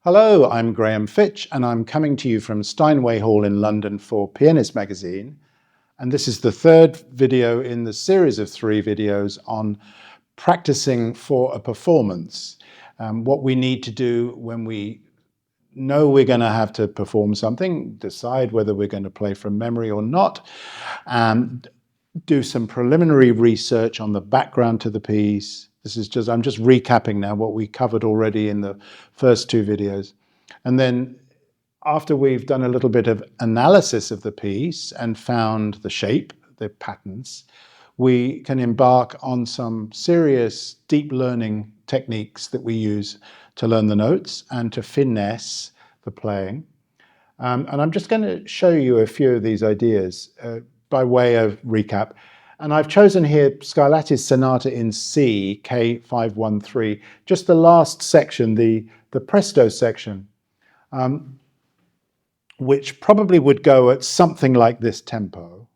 Hello, I'm Graham Fitch, and I'm coming to you from Steinway Hall in London for Pianist Magazine. And this is the third video in the series of 3 videos on practicing for a performance. What we need to do when we know we're going to have to perform something, decide whether we're going to play from memory or not, and do some preliminary research on the background to the piece. I'm just recapping now what we covered already in the first 2 videos. And then after we've done a little bit of analysis of the piece and found the shape, the patterns, we can embark on some serious deep learning techniques that we use to learn the notes and to finesse the playing. And I'm just going to show you a few of these ideas by way of recap. And I've chosen here Scarlatti's Sonata in C, K513, just the last section, the presto section, which probably would go at something like this tempo.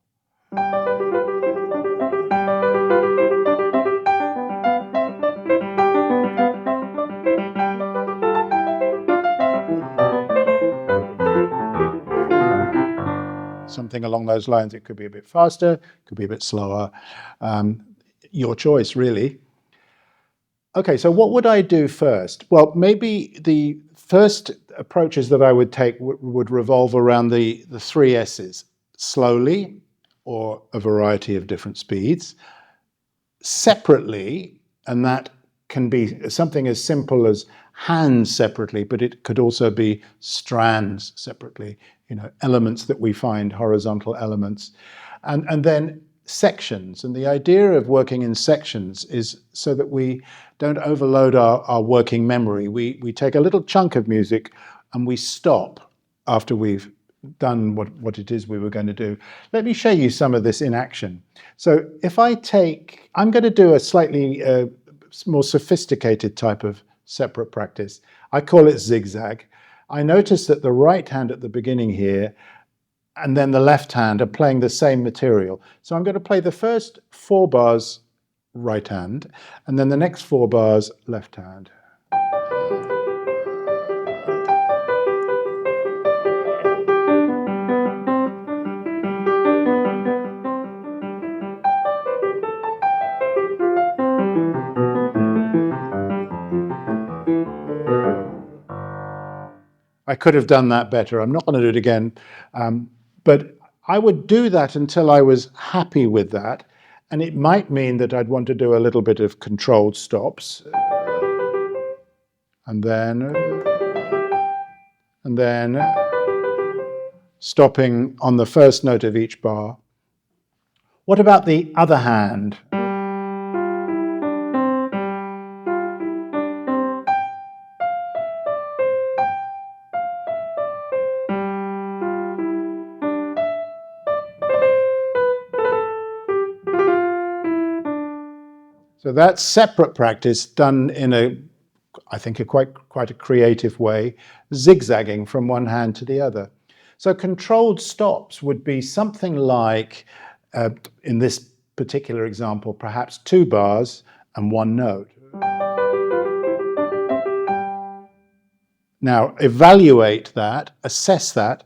Something along those lines. It could be a bit faster, could be a bit slower. Your choice, really. Okay, so what would I do first? Well, maybe the first approaches that I would take would revolve around the 3 S's. Slowly, or a variety of different speeds. Separately, and that can be something as simple as hands separately, but it could also be strands separately, elements that we find, horizontal elements. And then sections. And the idea of working in sections is so that we don't overload our working memory. We take a little chunk of music and we stop after we've done what it is we were going to do. Let me show you some of this in action. So if I'm going to do a slightly more sophisticated type of separate practice. I call it zigzag. I notice that the right hand at the beginning here and then the left hand are playing the same material. So I'm going to play the first 4 bars right hand and then the next 4 bars left hand. I could have done that better. I'm not going to do it again. But I would do that until I was happy with that. And it might mean that I'd want to do a little bit of controlled stops. And then stopping on the first note of each bar. What about the other hand? So that's separate practice done in I think quite a creative way, zigzagging from one hand to the other. So controlled stops would be something like, in this particular example, perhaps 2 bars and 1 note. Now evaluate that, assess that.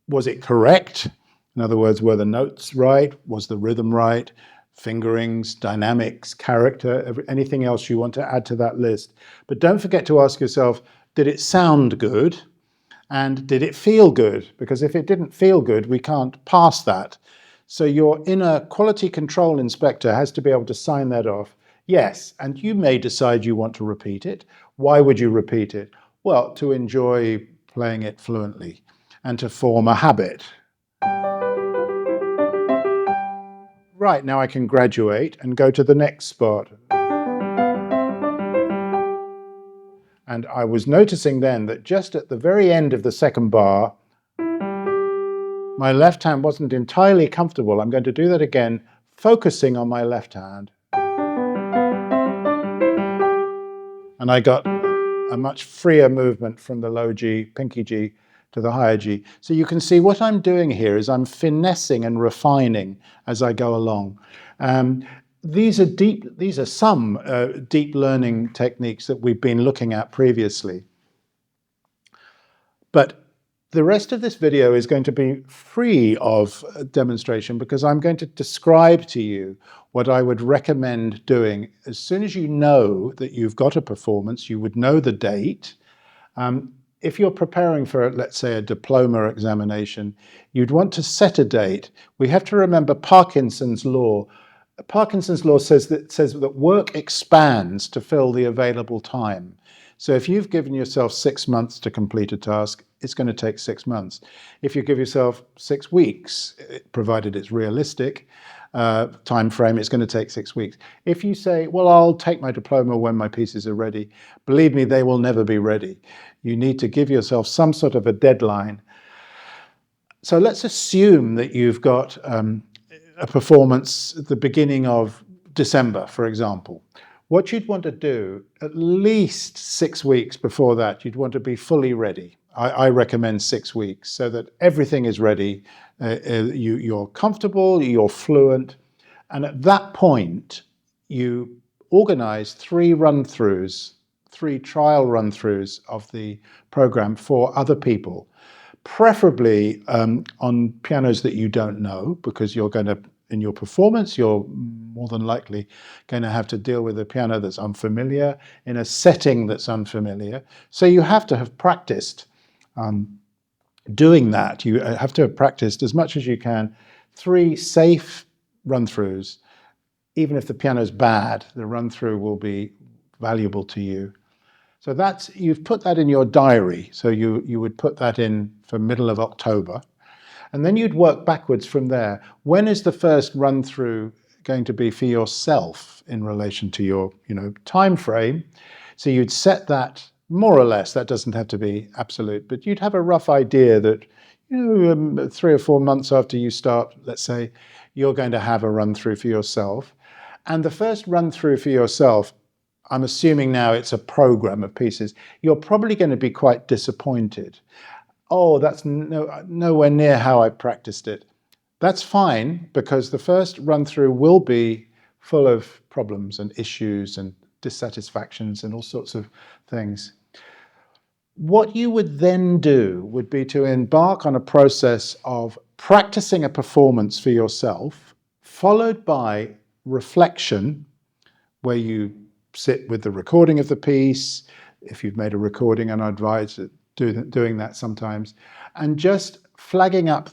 Was it correct? In other words, were the notes right? Was the rhythm right? Fingerings, dynamics, character, anything else you want to add to that list. But don't forget to ask yourself, did it sound good? And did it feel good? Because if it didn't feel good, we can't pass that. So your inner quality control inspector has to be able to sign that off. Yes, and you may decide you want to repeat it. Why would you repeat it? Well, to enjoy playing it fluently and to form a habit. Right, now I can graduate and go to the next spot. And I was noticing then that just at the very end of the second bar, my left hand wasn't entirely comfortable. I'm going to do that again, focusing on my left hand. And I got a much freer movement from the low G, pinky G, to the higher G. So you can see what I'm doing here is I'm finessing and refining as I go along. These are some deep learning techniques that we've been looking at previously. But the rest of this video is going to be free of demonstration because I'm going to describe to you what I would recommend doing. As soon as you know that you've got a performance, you would know the date. If you're preparing for, let's say, a diploma examination, you'd want to set a date. We have to remember Parkinson's law. Parkinson's law says that work expands to fill the available time. So if you've given yourself 6 months to complete a task, it's going to take 6 months. If you give yourself 6 weeks, provided it's realistic time frame, it's going to take 6 weeks. If you say, well, I'll take my diploma when my pieces are ready, believe me, they will never be ready. You need to give yourself some sort of a deadline. So let's assume that you've got a performance at the beginning of December, for example. What you'd want to do, at least 6 weeks before that, you'd want to be fully ready. I recommend 6 weeks so that everything is ready. You're comfortable, you're fluent. And at that point, you organize 3 run-throughs, 3 trial run-throughs of the program for other people. Preferably on pianos that you don't know, because you're going to, in your performance, you're more than likely going to have to deal with a piano that's unfamiliar, in a setting that's unfamiliar. So you have to have practiced doing that. You have to have practiced as much as you can. 3 safe run-throughs. Even if the piano's bad, the run-through will be valuable to you. So that's, you've put that in your diary. So you would put that in for middle of October. And then you'd work backwards from there. When is the first run through going to be for yourself in relation to your, time frame? So you'd set that more or less. That doesn't have to be absolute, but you'd have a rough idea that 3 or 4 months after you start, let's say, you're going to have a run through for yourself. And the first run through for yourself, I'm assuming now it's a program of pieces, you're probably going to be quite disappointed. Oh, that's nowhere near how I practiced it. That's fine, because the first run through will be full of problems and issues and dissatisfactions and all sorts of things. What you would then do would be to embark on a process of practicing a performance for yourself, followed by reflection, where you sit with the recording of the piece. If you've made a recording, and I advise doing that sometimes, and just flagging up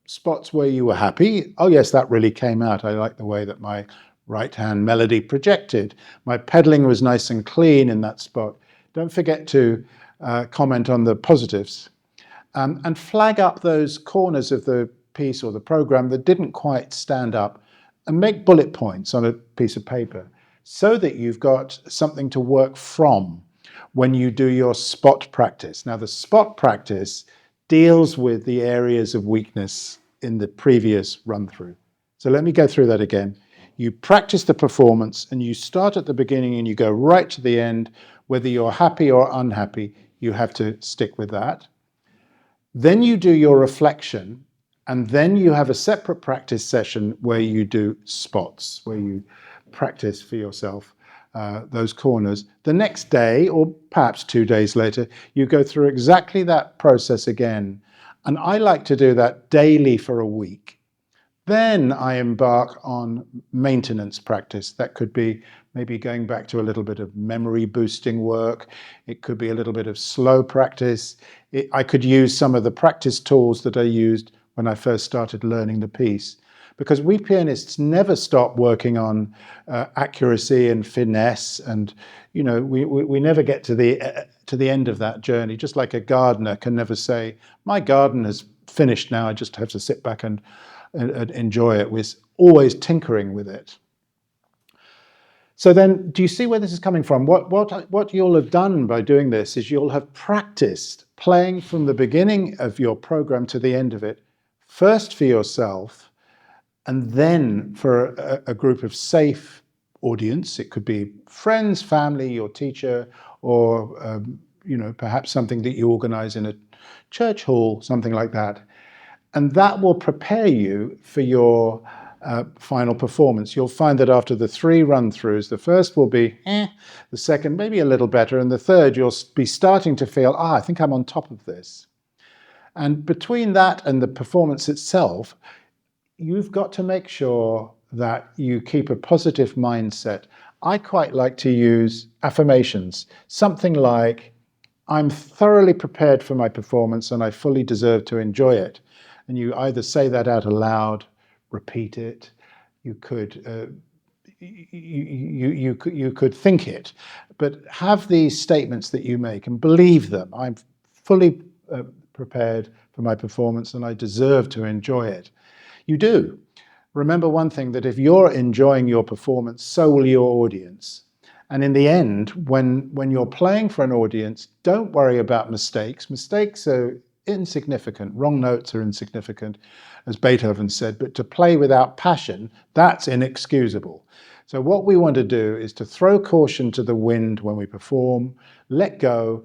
spots where you were happy. Oh yes, that really came out. I like the way that my right hand melody projected. My pedaling was nice and clean in that spot. Don't forget to comment on the positives, and flag up those corners of the piece or the program that didn't quite stand up, and make bullet points on a piece of paper so that you've got something to work from when you do your spot practice. Now, the spot practice deals with the areas of weakness in the previous run-through. So let me go through that again. You practice the performance, and you start at the beginning and you go right to the end. Whether you're happy or unhappy, you have to stick with that. Then you do your reflection, and then you have a separate practice session where you do spots, where you practice for yourself those corners. The next day, or perhaps 2 days later, you go through exactly that process again. And I like to do that daily for a week. Then I embark on maintenance practice. That could be maybe going back to a little bit of memory boosting work. It could be a little bit of slow practice. I could use some of the practice tools that I used when I first started learning the piece. Because we pianists never stop working on accuracy and finesse, and we never get to the end of that journey. Just like a gardener can never say, "My garden is finished now. I just have to sit back and enjoy it." We're always tinkering with it. So then, do you see where this is coming from? What you'll have done by doing this is you'll have practiced playing from the beginning of your program to the end of it, first for yourself, and then for a group of safe audience. It could be friends, family, your teacher, or perhaps something that you organize in a church hall, something like that. And that will prepare you for your final performance. You'll find that after the 3 run-throughs, the first will be the second maybe a little better, and the third you'll be starting to feel, I think I'm on top of this. And between that and the performance itself, you've got to make sure that you keep a positive mindset. I quite like to use affirmations, something like, I'm thoroughly prepared for my performance and I fully deserve to enjoy it. And you either say that out aloud, repeat it, you could you could think it, but have these statements that you make and believe them. I'm fully prepared for my performance and I deserve to enjoy it. You do. Remember one thing, that if you're enjoying your performance, so will your audience. And in the end, when you're playing for an audience, don't worry about mistakes. Mistakes are insignificant. Wrong notes are insignificant, as Beethoven said, but to play without passion, that's inexcusable. So what we want to do is to throw caution to the wind when we perform, let go.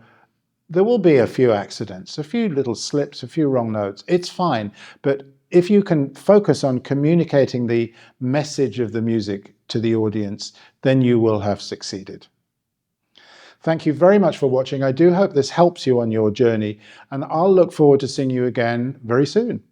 There will be a few accidents, a few little slips, a few wrong notes. It's fine. But if you can focus on communicating the message of the music to the audience, then you will have succeeded. Thank you very much for watching. I do hope this helps you on your journey, and I'll look forward to seeing you again very soon.